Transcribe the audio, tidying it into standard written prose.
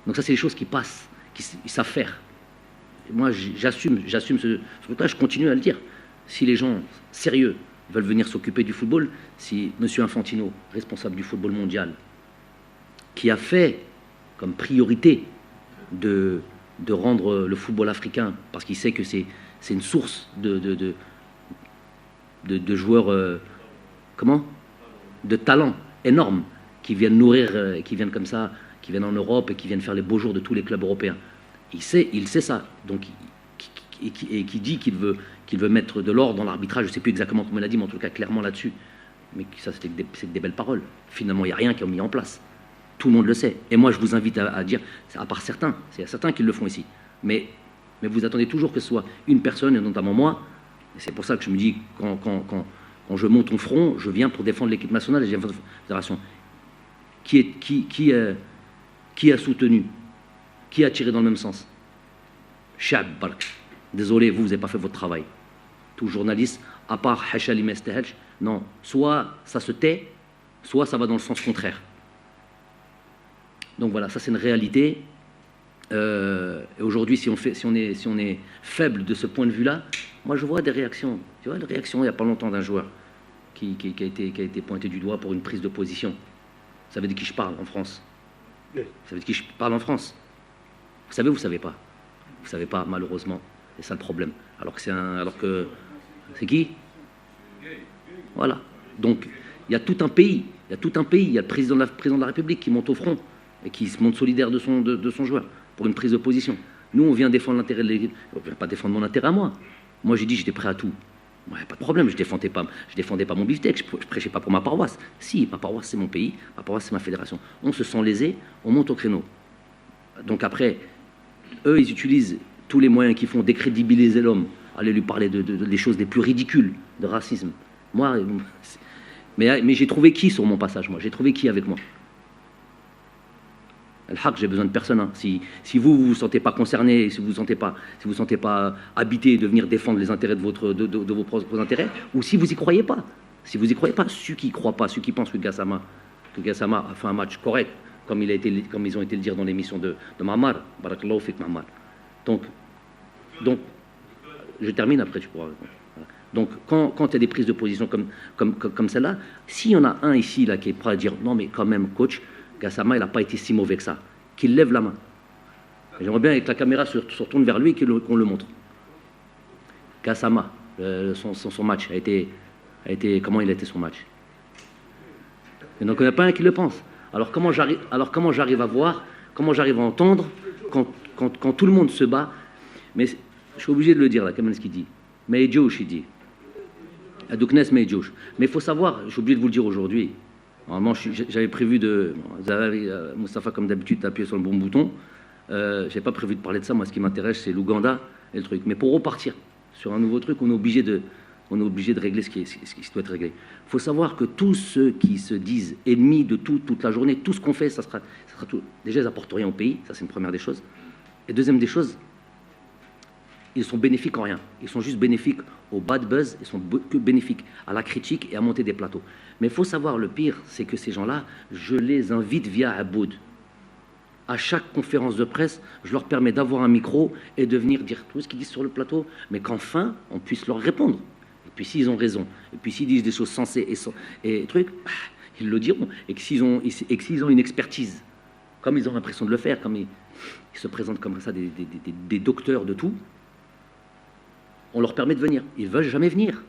Donc ça, c'est des choses qui passent, ils savent faire. Et moi, j'assume ce truc-là, je continue à le dire. Si les gens sérieux veulent venir s'occuper du football, si M. Infantino, responsable du football mondial, qui a fait comme priorité de rendre le football africain, parce qu'il sait que c'est une source de joueurs, de talent énorme, qui viennent nourrir, qui viennent comme ça, qui viennent en Europe et qui viennent faire les beaux jours de tous les clubs européens. Il sait ça. Donc, qui dit qu'il veut mettre de l'ordre dans l'arbitrage. Je ne sais plus exactement comment il a dit, mais en tout cas clairement là-dessus. Mais ça, c'est des belles paroles. Finalement, il n'y a rien qui est mis en place. Tout le monde le sait. Et moi, je vous invite à dire, à part certains, il y a certains qui le font ici. Mais vous attendez toujours que ce soit une personne, et notamment moi. Et c'est pour ça que je me dis, quand je monte au front, je viens pour défendre l'équipe nationale et je viens pour la fédération. Qui a soutenu? Qui a tiré dans le même sens? Chab Bark. Désolé, vous n'avez pas fait votre travail. Tout journaliste, à part Hachali Mestehelch, non. Soit ça se tait, soit ça va dans le sens contraire. Donc voilà, ça c'est une réalité. Et aujourd'hui, si on est faible de ce point de vue-là, moi je vois des réactions. Tu vois, la réaction il n'y a pas longtemps d'un joueur qui a été pointé du doigt pour une prise de position. Vous savez de qui je parle en France? Vous savez de qui je parle en France? Vous savez ou vous ne savez pas? Vous ne savez pas, malheureusement. C'est ça le problème. Alors que c'est qui? Voilà. Donc, il y a tout un pays. Il y a le président de la République qui monte au front et qui se montre solidaire de son joueur pour une prise de position. Nous, on vient défendre l'intérêt de l'équipe. On ne vient pas défendre mon intérêt à moi. Moi, j'ai dit j'étais prêt à tout. Ouais, pas de problème, je défendais pas mon beefsteak, je prêchais pas pour ma paroisse. Si, ma paroisse c'est mon pays, ma paroisse c'est ma fédération. On se sent lésé, on monte au créneau. Donc après, eux, ils utilisent tous les moyens qu'ils font décrédibiliser l'homme, aller lui parler des choses les plus ridicules, de racisme. Moi, mais j'ai trouvé qui sur mon passage, moi? J'ai trouvé qui avec moi? Al-Haq, j'ai besoin de personne. Hein. Si vous sentez pas concerné, si vous sentez pas habité de venir défendre les intérêts de vos propres intérêts, ou si vous y croyez pas, ceux qui y croient pas, ceux qui pensent que Gassama a fait un match correct, comme ils ont été le dire dans l'émission de Mamar, Barakallahu fik Mamar. Donc, je termine après, tu pourras répondre. Donc, quand il y a des prises de position comme celle-là, s'il y en a un ici là qui est prêt à dire non mais quand même coach, Gassama, il n'a pas été si mauvais que ça. Qu'il lève la main. J'aimerais bien que la caméra se retourne vers lui et qu'on le montre. Gassama, son match a été... Comment il a été son match? Et donc il n'y en a pas un qui le pense. Alors comment j'arrive à voir, comment j'arrive à entendre quand tout le monde se bat? Mais je suis obligé de le dire, là, comme ce qu'il dit. Mais Josh, il dit. Adouknes, mais Josh. Mais il faut savoir, je suis obligé de vous le dire aujourd'hui. Normalement, j'avais prévu Moustapha, comme d'habitude, d'appuyer sur le bon bouton. Je n'avais pas prévu de parler de ça. Moi, ce qui m'intéresse, c'est l'Ouganda et le truc. Mais pour repartir sur un nouveau truc, on est obligé de régler ce qui doit être réglé. Il faut savoir que tous ceux qui se disent ennemis de toute la journée, tout ce qu'on fait, ça sera tout. Déjà, ils n'apportent rien au pays. Ça, c'est une première des choses. Et deuxième des choses, ils sont bénéfiques en rien. Ils sont juste bénéfiques au bad buzz, ils sont que bénéfiques à la critique et à monter des plateaux. Mais il faut savoir, le pire, c'est que ces gens-là, je les invite via Aboud. À chaque conférence de presse, je leur permets d'avoir un micro et de venir dire tout ce qu'ils disent sur le plateau, mais qu'enfin, on puisse leur répondre. Et puis s'ils ont raison, et puis s'ils disent des choses sensées et trucs, ils le diront. Et que s'ils ont une expertise, comme ils ont l'impression de le faire, comme ils se présentent comme ça, des docteurs de tout, on leur permet de venir. Ils ne veulent jamais venir.